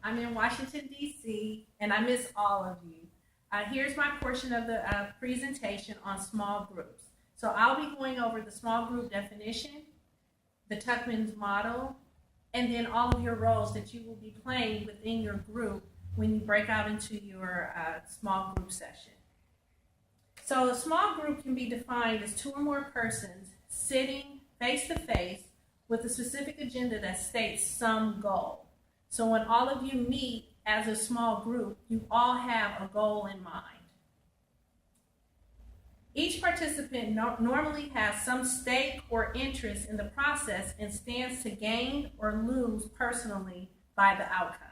I'm in Washington, D.C., and I miss all of you. Here's my portion of the presentation on small groups. So I'll be going over the small group definition, the Tuckman Model, and then all of your roles that you will be playing within your group when you break out into your small group session. So a small group can be defined as 2 or more persons sitting face to face with a specific agenda that states some goal. So when all of you meet as a small group, you all have a goal in mind. Each participant normally has some stake or interest in the process and stands to gain or lose personally by the outcome.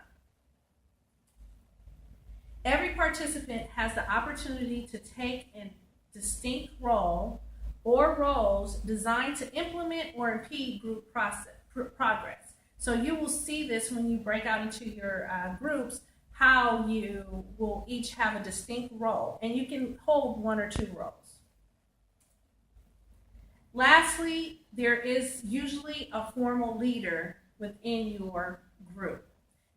Every participant has the opportunity to take a distinct role or roles designed to implement or impede group progress. So you will see this when you break out into your groups, how you will each have a distinct role, and you can hold 1 or 2 roles. Lastly, there is usually a formal leader within your group.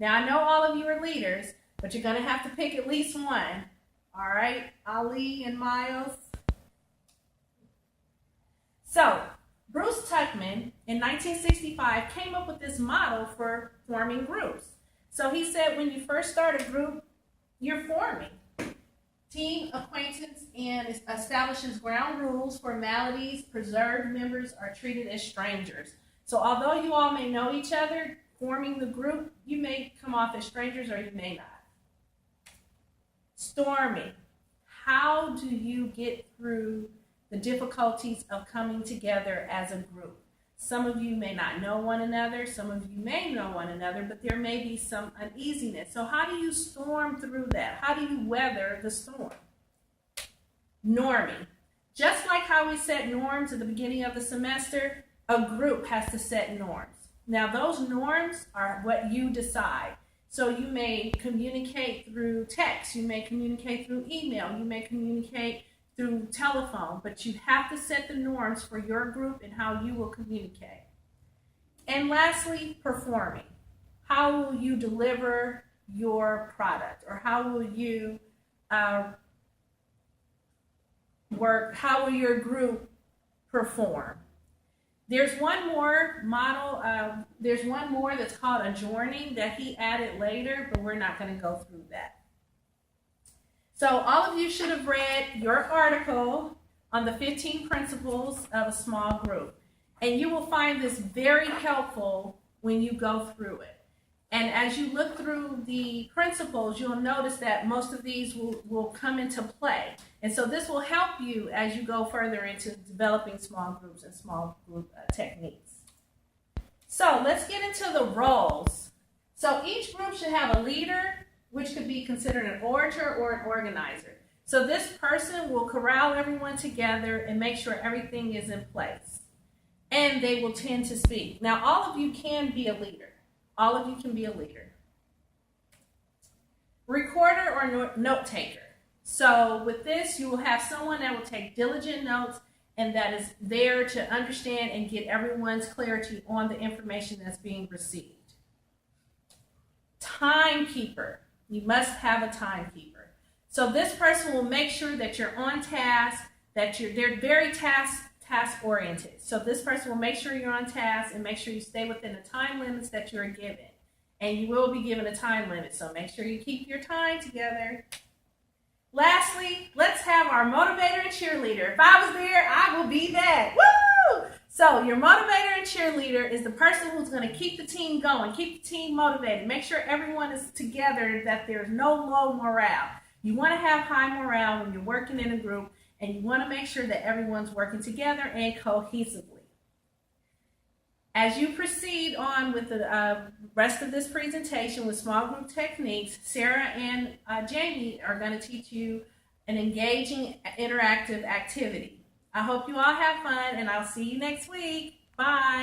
Now, I know all of you are leaders, but you're going to have to pick at least one. All right, Ali and Miles. So, Bruce Tuckman in 1965 came up with this model for forming groups. So he said when you first start a group, you're forming. Team acquaintance and establishes ground rules, formalities, preserved members are treated as strangers. So although you all may know each other, forming the group, you may come off as strangers or you may not. Storming. How do you get through the difficulties of coming together as a group? Some of you may not know one another, some of you may know one another, but there may be some uneasiness. So how do you storm through that? How do you weather the storm? Norming. Just like how we set norms at the beginning of the semester, a group has to set norms. Now those norms are what you decide. So you may communicate through text, you may communicate through email, you may communicate through telephone, but you have to set the norms for your group and how you will communicate. And lastly, performing. How will you deliver your product, or how will you work? How will your group perform? There's one more model, there's one more that's called adjourning that he added later, but we're not going to go through that. So all of you should have read your article on the 15 principles of a small group. And you will find this very helpful when you go through it. And as you look through the principles, you'll notice that most of these will come into play. And so this will help you as you go further into developing small groups and small group techniques. So let's get into the roles. So each group should have a leader, which could be considered an orator or an organizer. So this person will corral everyone together and make sure everything is in place. And they will tend to speak. Now, all of you can be a leader. All of you can be a leader. Recorder or note taker. So with this, you will have someone that will take diligent notes and that is there to understand and get everyone's clarity on the information that's being received. Timekeeper. You must have a timekeeper. So this person will make sure that you're on task, that they're very task oriented. So this person will make sure you're on task and make sure you stay within the time limits that you're given. And you will be given a time limit, so make sure you keep your time together. Lastly, let's have our motivator and cheerleader. If I was there, I will be that. Woo! So your motivator and cheerleader is the person who's going to keep the team going, keep the team motivated, make sure everyone is together, that there's no low morale. You want to have high morale when you're working in a group, and you want to make sure that everyone's working together and cohesively. As you proceed on with the rest of this presentation with small group techniques, Sarah and Jamie are going to teach you an engaging interactive activity. I hope you all have fun, and I'll see you next week. Bye.